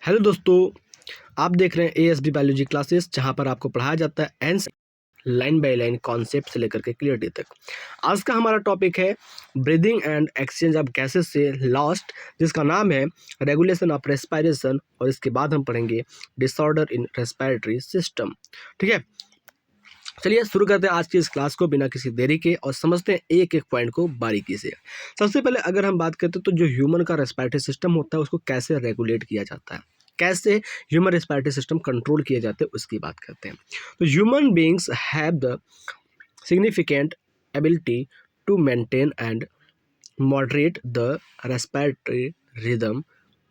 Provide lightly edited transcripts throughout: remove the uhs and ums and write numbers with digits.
Hello दोस्तों, आप देख रहे हैं एएसबी बायोलॉजी क्लासेस, जहां पर आपको पढ़ाया जाता है and line by line concept से लेकर के क्लियरिटी तक। आज का हमारा टॉपिक है breathing and exchange of gases से लास्ट, जिसका नाम है रेगुलेशन ऑफ रेस्पिरेशन, और इसके बाद हम पढ़ेंगे डिसऑर्डर इन रेस्पिरेटरी सिस्टम। ठीक है, चलिए शुरू करते हैं आज की इस क्लास को बिना किसी देरी के और समझते हैं एक एक पॉइंट को बारीकी से। सबसे पहले अगर हम बात करते हैं तो जो ह्यूमन का रेस्पिरेटरी सिस्टम होता है उसको कैसे रेगुलेट किया जाता है, कैसे ह्यूमन रेस्पिरेटरी सिस्टम कंट्रोल किए जाते हैं, उसकी बात करते हैं। तो human beings have the significant ability to maintain and moderate the respiratory rhythm.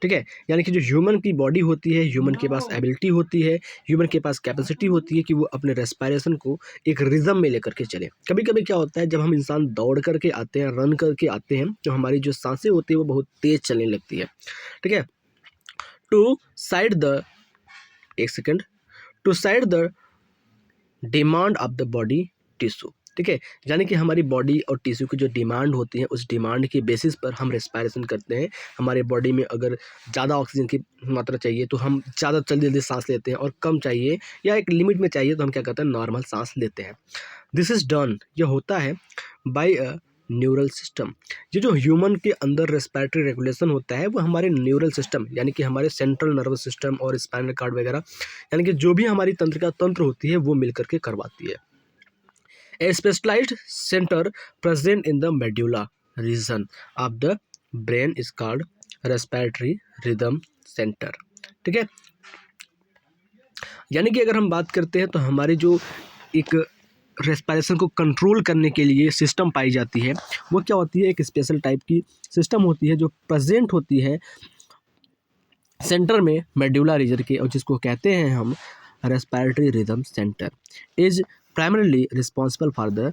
ठीक है, यानी कि जो ह्यूमन की बॉडी होती है, ह्यूमन के पास एबिलिटी होती है, ह्यूमन के पास कैपेसिटी होती है कि वो अपने रेस्पिरेशन को एक रिदम में लेकर के चले। कभी कभी क्या होता है, जब हम इंसान दौड़ करके आते हैं, रन करके आते हैं, तो हमारी जो सांसें होती है वो बहुत तेज चलने लगती है। ठीक है, टू साइड द एक second to side the demand of the body tissue. ठीक है, यानी कि हमारी बॉडी और टिश्यू की जो डिमांड होती है, उस डिमांड के बेसिस पर हम रेस्पिरेशन करते हैं। हमारे बॉडी में अगर ज़्यादा ऑक्सीजन की मात्रा चाहिए तो हम ज़्यादा जल्दी जल्दी सांस लेते हैं, और कम चाहिए या एक लिमिट में चाहिए तो हम क्या करते हैं, नॉर्मल सांस लेते हैं। दिस इज़ डन, यह होता है बाय अ न्यूरल सिस्टम। ये जो ह्यूमन के अंदर रेस्पिरेटरी रेगुलेशन होता है वो हमारे न्यूरल सिस्टम, यानी कि हमारे सेंट्रल नर्वस सिस्टम और स्पाइनल कॉर्ड वगैरह, यानी कि जो भी हमारी तंत्रिका तंत्र होती है वो मिलकर के करवाती है। A specialized center present in the medulla region of the brain is called respiratory rhythm center। ठीक है, यानी कि अगर हम बात करते हैं तो हमारी जो एक रेस्पिरेशन को कंट्रोल करने के लिए सिस्टम पाई जाती है, वो क्या होती है, एक स्पेशल टाइप की सिस्टम होती है जो प्रेजेंट होती है सेंटर में मेड्यूला रीजन के, और जिसको कहते हैं हम respiratory rhythm centre. Is primarily responsible for the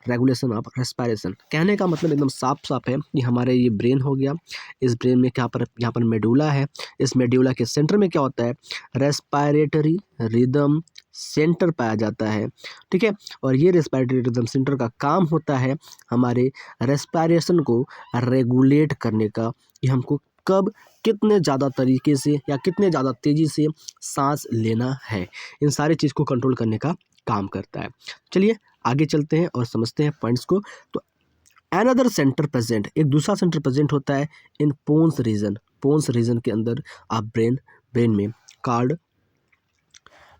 regulation of respiration. कहने का मतलब एकदम साफ साफ है कि हमारे ये ब्रेन हो गया, इस ब्रेन में यहाँ पर मेडुला है, इस मेडुला के सेंटर में क्या होता है, रेस्पिरेटरी रिदम सेंटर पाया जाता है। ठीक है, और ये रेस्पिरेटरी रिदम सेंटर का काम होता है हमारे रेस्पिरेशन को रेगुलेट करने का, कि हमको कब कितने ज़्यादा तरीके से या कितने ज़्यादा तेज़ी से सांस लेना है, इन सारी चीज़ को कंट्रोल करने का काम करता है। चलिए आगे चलते हैं और समझते हैं पॉइंट्स को। तो अनदर सेंटर प्रेजेंट, एक दूसरा सेंटर प्रेजेंट होता है इन पोन्स रीजन, पोन्स रीजन के अंदर आप ब्रेन में called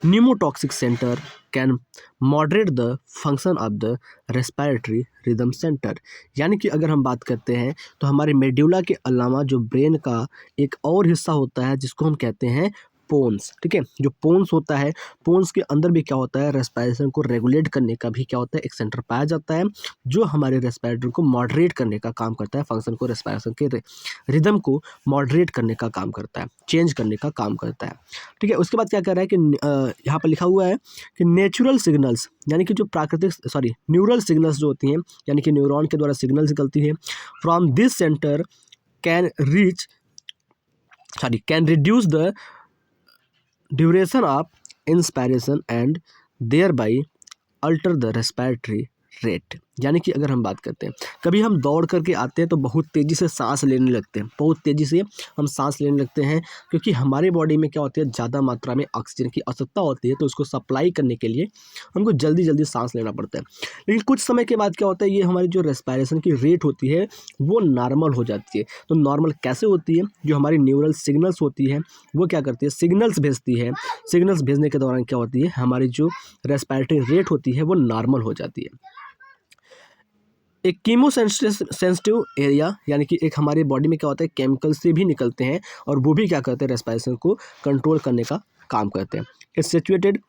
pneumotaxic centre can moderate the function of the respiratory rhythm centre. यानी कि अगर हम बात करते हैं तो हमारे मेड्यूला के अलावा जो ब्रेन का एक और हिस्सा होता है जिसको हम कहते हैं पोन्स। ठीक है, जो पोन्स होता है, पोन्स के अंदर भी क्या होता है, रेस्पिरेशन को रेगुलेट करने का भी क्या होता है, एक सेंटर पाया जाता है जो हमारे रेस्पिरेटर को मॉडरेट करने का काम करता है, फंक्शन को, रेस्पिरेशन के रिदम को मॉडरेट करने का काम करता है, चेंज करने का काम करता है। ठीक है, उसके बाद क्या कर रहा है कि यहाँ पर लिखा हुआ है कि नेचुरल सिग्नल्स, यानी कि जो प्राकृतिक न्यूरल सिग्नल्स जो होती हैं, यानी कि न्यूरॉन के द्वारा सिग्नल्स निकलती है from this centre can reduce the duration of inspiration and thereby alter the respiratory rate. यानी कि अगर हम बात करते हैं, कभी हम दौड़ करके आते हैं तो बहुत तेज़ी से सांस लेने लगते हैं, बहुत तेज़ी से हम सांस लेने लगते हैं, क्योंकि हमारे बॉडी में क्या होती है, ज़्यादा मात्रा में ऑक्सीजन की आवश्यकता होती है, तो उसको सप्लाई करने के लिए हमको जल्दी जल्दी सांस लेना पड़ता है। लेकिन कुछ समय के बाद क्या होता है, ये हमारी जो रेस्पिरेशन की रेट होती है वो नॉर्मल हो जाती है। तो नॉर्मल कैसे होती है, जो हमारी न्यूरल सिग्नल्स होती है वो क्या करती है, सिग्नल्स भेजती है, सिग्नल्स भेजने के दौरान क्या होती है, हमारी जो रेस्पिरेटरी रेट होती है वो नॉर्मल हो जाती है। एक कीमो सेंसिटिव एरिया, यानी कि एक हमारी बॉडी में क्या होता है, केमिकल से भी निकलते हैं और वो भी क्या करते हैं, रेस्पिरेशन को कंट्रोल करने का काम करते हैं। It's situated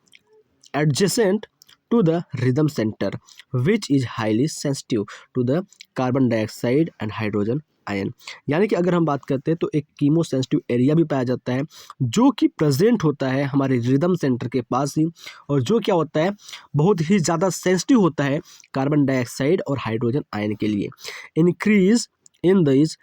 adjacent to the rhythm centre which is highly sensitive to the carbon dioxide and hydrogen ion. यानी कि अगर हम बात करते हैं तो एक कीमो सेंसिटिव एरिया भी पाया जाता है जो कि प्रेजेंट होता है हमारे रिदम सेंटर के पास ही, और जो क्या होता है, बहुत ही ज़्यादा सेंसिटिव होता है कार्बन डाइऑक्साइड और हाइड्रोजन आयन के लिए। Increase in this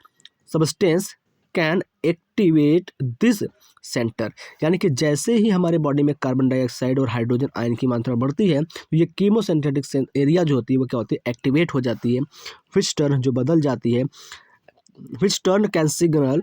substance can activate this centre, यानी कि जैसे ही हमारे बॉडी में कार्बन डाइऑक्साइड और हाइड्रोजन आयन की मात्रा बढ़ती है तो ये कीमोसिंथेटिक एरिया जो होती है वो क्या होती है, एक्टिवेट हो जाती है, विच टर्न जो बदल जाती है, which turn can signal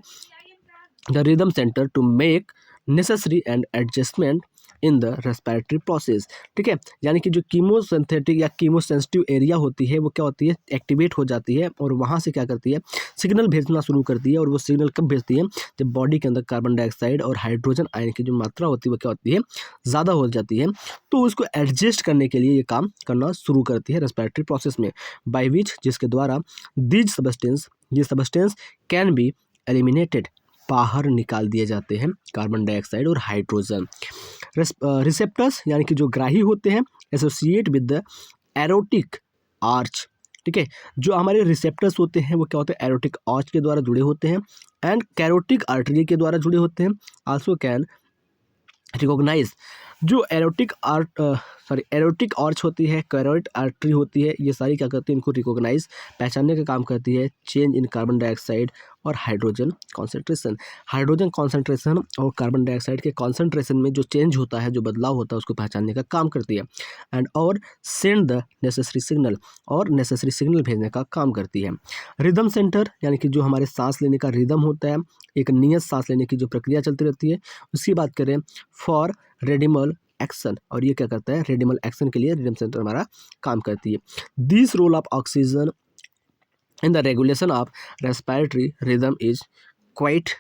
the rhythm centre to make necessary and adjustment in the respiratory process. ठीक है, यानी कि जो कीमोसिंथेटिक या कीमोसेंसिटिव एरिया होती है वो क्या होती है, एक्टिवेट हो जाती है और वहाँ से क्या करती है, सिग्नल भेजना शुरू करती है। और वो सिग्नल कब भेजती है, जब बॉडी के अंदर कार्बन डाइऑक्साइड और हाइड्रोजन आयन की जो मात्रा होती है वो क्या होती है, ज़्यादा हो जाती है। तो उसको एडजस्ट करने के लिए ये काम करना शुरू करती है रेस्पिरेटरी प्रोसेस में, बाय विच, जिसके द्वारा these substance can be eliminated, बाहर निकाल दिए जाते हैं कार्बन डाइऑक्साइड और हाइड्रोजन। रिसेप्टर्स यानी कि जो ग्राही होते हैं, associate with the aortic arch. ठीक है, जो हमारे रिसेप्टर्स होते हैं वो क्या होते हैं, एरोटिक आर्च के द्वारा जुड़े होते हैं एंड कैरोटिक आर्टरी के द्वारा जुड़े होते हैं। आल्सो कैन रिकॉग्नाइज, जो एरोटिक आर्च होती है, कैरोटिक आर्टरी होती है, ये सारी क्या करती है, इनको रिकॉग्नाइज, पहचानने का काम करती है। चेंज इन कार्बन डाइऑक्साइड और हाइड्रोजन कॉन्सेंट्रेशन, हाइड्रोजन कॉन्सेंट्रेशन और कार्बन डाइऑक्साइड के कॉन्सेंट्रेशन में जो चेंज होता है, जो बदलाव होता है, उसको पहचानने का काम करती है। एंड और सेंड द नेसेसरी सिग्नल, और नेसेसरी सिग्नल भेजने का काम करती है। रिदम सेंटर यानी कि जो हमारे सांस लेने का रिदम होता है, एक नियत सांस लेने की जो प्रक्रिया चलती रहती है, उसकी बात करें फॉर रेडिमल एक्शन, और ये क्या करता है, रेडिमल एक्शन के लिए रिदम सेंटर हमारा काम करती है। This role of oxygen in the regulation of respiratory rhythm is quite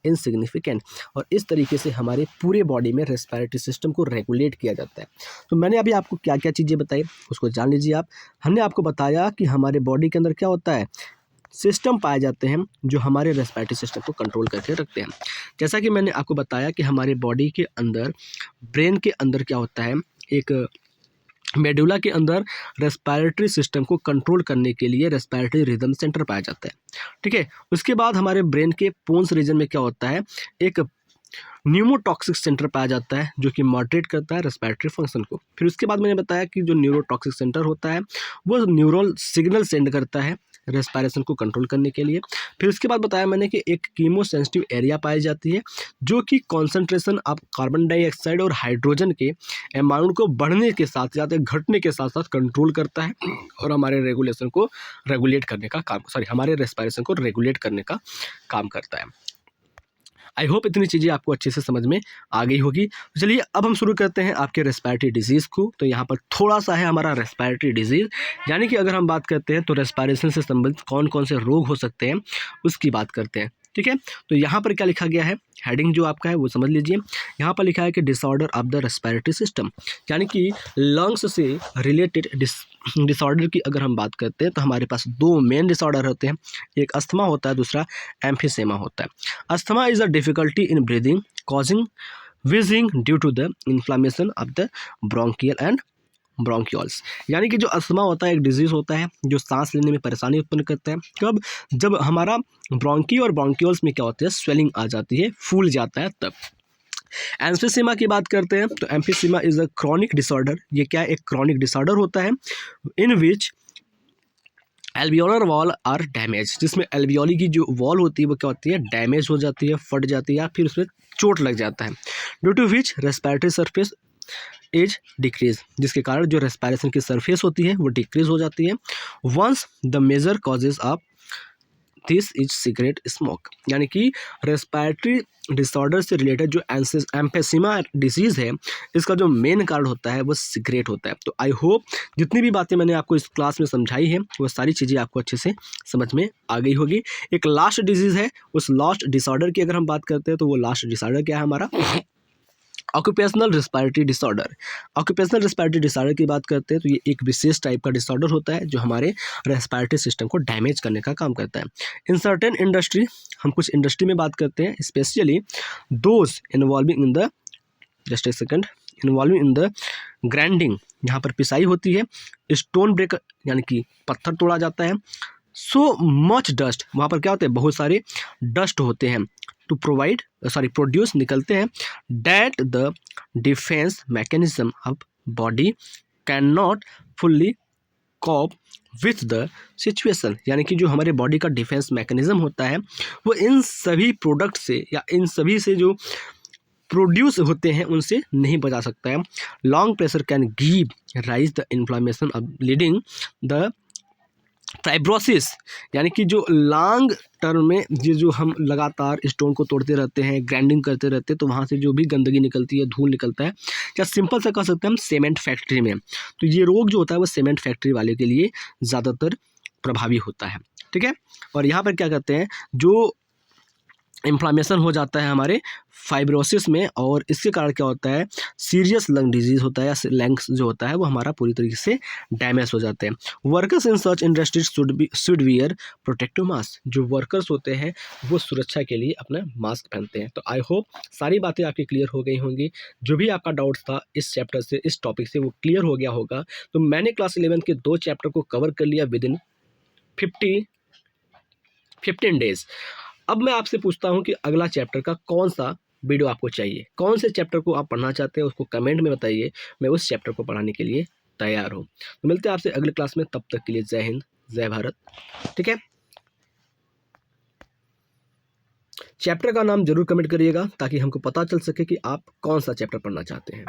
insignificant, और इस तरीके से हमारे पूरे बॉडी में रेस्पिरेटरी सिस्टम को रेगुलेट किया जाता है। तो मैंने अभी आपको क्या क्या चीज़ें बताई उसको जान लीजिए आप। हमने आपको बताया कि हमारे बॉडी के अंदर क्या होता है, सिस्टम पाए जाते हैं जो हमारे रेस्पिरेटरी सिस्टम को कंट्रोल करके रखते हैं। जैसा कि मैंने आपको बताया कि हमारे बॉडी के अंदर, ब्रेन के अंदर क्या होता है, एक मेडुला के अंदर रेस्पिरेटरी सिस्टम को कंट्रोल करने के लिए रेस्पिरेटरी रिदम सेंटर पाया जाता है। ठीक है, उसके बाद हमारे ब्रेन के पोन्स रीजन में क्या होता है, एक न्यूमोटॉक्सिक सेंटर पाया जाता है जो कि मॉडरेट करता है रेस्पिरेटरी फंक्शन को। फिर उसके बाद मैंने बताया कि जो न्यूरोटॉक्सिक सेंटर होता है वो न्यूरल सिग्नल सेंड करता है रेस्पिरेशन को कंट्रोल करने के लिए। फिर उसके बाद बताया मैंने कि एक कीमोसेंसिटिव एरिया पाई जाती है जो कि कॉन्सेंट्रेशन ऑफ कार्बन डाइऑक्साइड और हाइड्रोजन के अमाउंट को बढ़ने के साथ या घटने के साथ साथ कंट्रोल करता है और हमारे रेगुलेशन को रेगुलेट करने का काम, हमारे रेस्पिरेशन को रेगुलेट करने का काम करता है। आई होप इतनी चीज़ें आपको अच्छे से समझ में आ गई होगी। तो चलिए अब हम शुरू करते हैं आपके रेस्पिरेटरी डिजीज़ को। तो यहाँ पर थोड़ा सा है हमारा रेस्पिरेटरी डिजीज़, यानी कि अगर हम बात करते हैं तो रेस्पिरेशन से संबंधित कौन कौन से रोग हो सकते हैं उसकी बात करते हैं। ठीक है, तो यहाँ पर क्या लिखा गया है, हेडिंग जो आपका है वो समझ लीजिए। यहाँ पर लिखा है कि disorder of the respiratory system, यानी कि लंग्स से रिलेटेड डिसऑर्डर की अगर हम बात करते हैं तो हमारे पास दो मेन डिसऑर्डर होते हैं, एक अस्थमा होता है, दूसरा एम्फीसेमा होता है। Asthma is a difficulty in breathing causing wheezing due to the inflammation of the bronchial and bronchioles, यानी कि जो अस्थमा होता है एक डिजीज़ होता है जो सांस लेने में परेशानी उत्पन्न करता है। कब, जब हमारा ब्रोंकी और ब्रोंक्यूल्स में क्या होता है, स्वेलिंग आ जाती है, फूल जाता है तब। एम्फीसेमा की बात करते हैं तो एम्फीसेमा इज अ क्रॉनिक डिसऑर्डर, ये क्या एक क्रॉनिक डिसऑर्डर होता है इन विच एल्वियोलर वॉल आर डैमेज, जिसमें एल्वियोली की जो वॉल होती है वो क्या होती है, डैमेज हो जाती है, फट जाती है या फिर उसमें चोट लग जाता है। Due to which respiratory surface is decrease, जिसके कारण जो रेस्पिरेशन की सरफेस होती है वो डिक्रीज हो जाती है। Once the major causes of this is cigarette smoke, यानी कि रेस्पिरेटरी डिसऑर्डर से रिलेटेड जो एम्फीसेमा डिजीज़ है इसका जो मेन कारण होता है वो सिगरेट होता है। तो आई होप जितनी भी बातें मैंने आपको इस क्लास में समझाई है वो सारी चीज़ें आपको अच्छे से समझ में आ गई होगी। एक लास्ट डिजीज़ है, उस लास्ट डिसऑर्डर की अगर हम बात करते हैं तो वो लास्ट डिसऑर्डर क्या है हमारा, occupational respiratory disorder. Occupational respiratory disorder की बात करते हैं तो ये एक विशेष टाइप का डिसऑर्डर होता है जो हमारे रेस्पिरेटरी सिस्टम को डैमेज करने का काम करता है। इन सर्टेन इंडस्ट्री, हम कुछ इंडस्ट्री में बात करते हैं, specially those involving in the, just a second, involving in the grinding, यहाँ पर पिसाई होती है, स्टोन ब्रेकर यानी कि पत्थर तोड़ा जाता है, सो मच डस्ट, वहाँ पर क्या होता है, बहुत सारे डस्ट होते हैं, टू प्रोड्यूस निकलते हैं, that the defence mechanism of body can not fully cope with the situation, यानी कि जो हमारे बॉडी का डिफेंस मैकेनिज्म होता है वो इन सभी प्रोडक्ट से या इन सभी से जो प्रोड्यूस होते हैं उनसे नहीं बचा सकता है। Long pressure can give rise the inflammation of leading the fibrosis यानी कि जो लॉन्ग टर्म में ये जो हम लगातार स्टोन को तोड़ते रहते हैं, ग्राइंडिंग करते रहते हैं, तो वहाँ से जो भी गंदगी निकलती है, धूल निकलता है, या सिंपल सा कह सकते हैं हम सीमेंट फैक्ट्री में, तो ये रोग जो होता है वो सीमेंट फैक्ट्री वाले के लिए ज़्यादातर प्रभावी होता है। ठीक है, और यहाँ पर क्या कहते हैं, जो इन्फ्लामेशन हो जाता है हमारे फाइब्रोसिस में, और इसके कारण क्या होता है, सीरियस लंग डिजीज होता है, या लंग्स जो होता है वो हमारा पूरी तरीके से डैमेज हो जाते हैं। Workers in such industries should wear protective mask, जो वर्कर्स होते हैं वो सुरक्षा के लिए अपना मास्क पहनते हैं। तो आई होप सारी बातें आपकी क्लियर हो गई होंगी, जो भी आपका डाउट्स था इस चैप्टर से, इस टॉपिक से, वो क्लियर हो गया होगा। तो मैंने क्लास 11 के 2 चैप्टर को कवर कर लिया विद इन 15 डेज। अब मैं आपसे पूछता हूं कि अगला चैप्टर का कौन सा वीडियो आपको चाहिए, कौन से चैप्टर को आप पढ़ना चाहते हैं, उसको कमेंट में बताइए, मैं उस चैप्टर को पढ़ाने के लिए तैयार हूं। तो मिलते हैं आपसे अगले क्लास में, तब तक के लिए जय हिंद, जय भारत। ठीक है, चैप्टर का नाम जरूर कमेंट करिएगा ताकि हमको पता चल सके कि आप कौन सा चैप्टर पढ़ना चाहते हैं।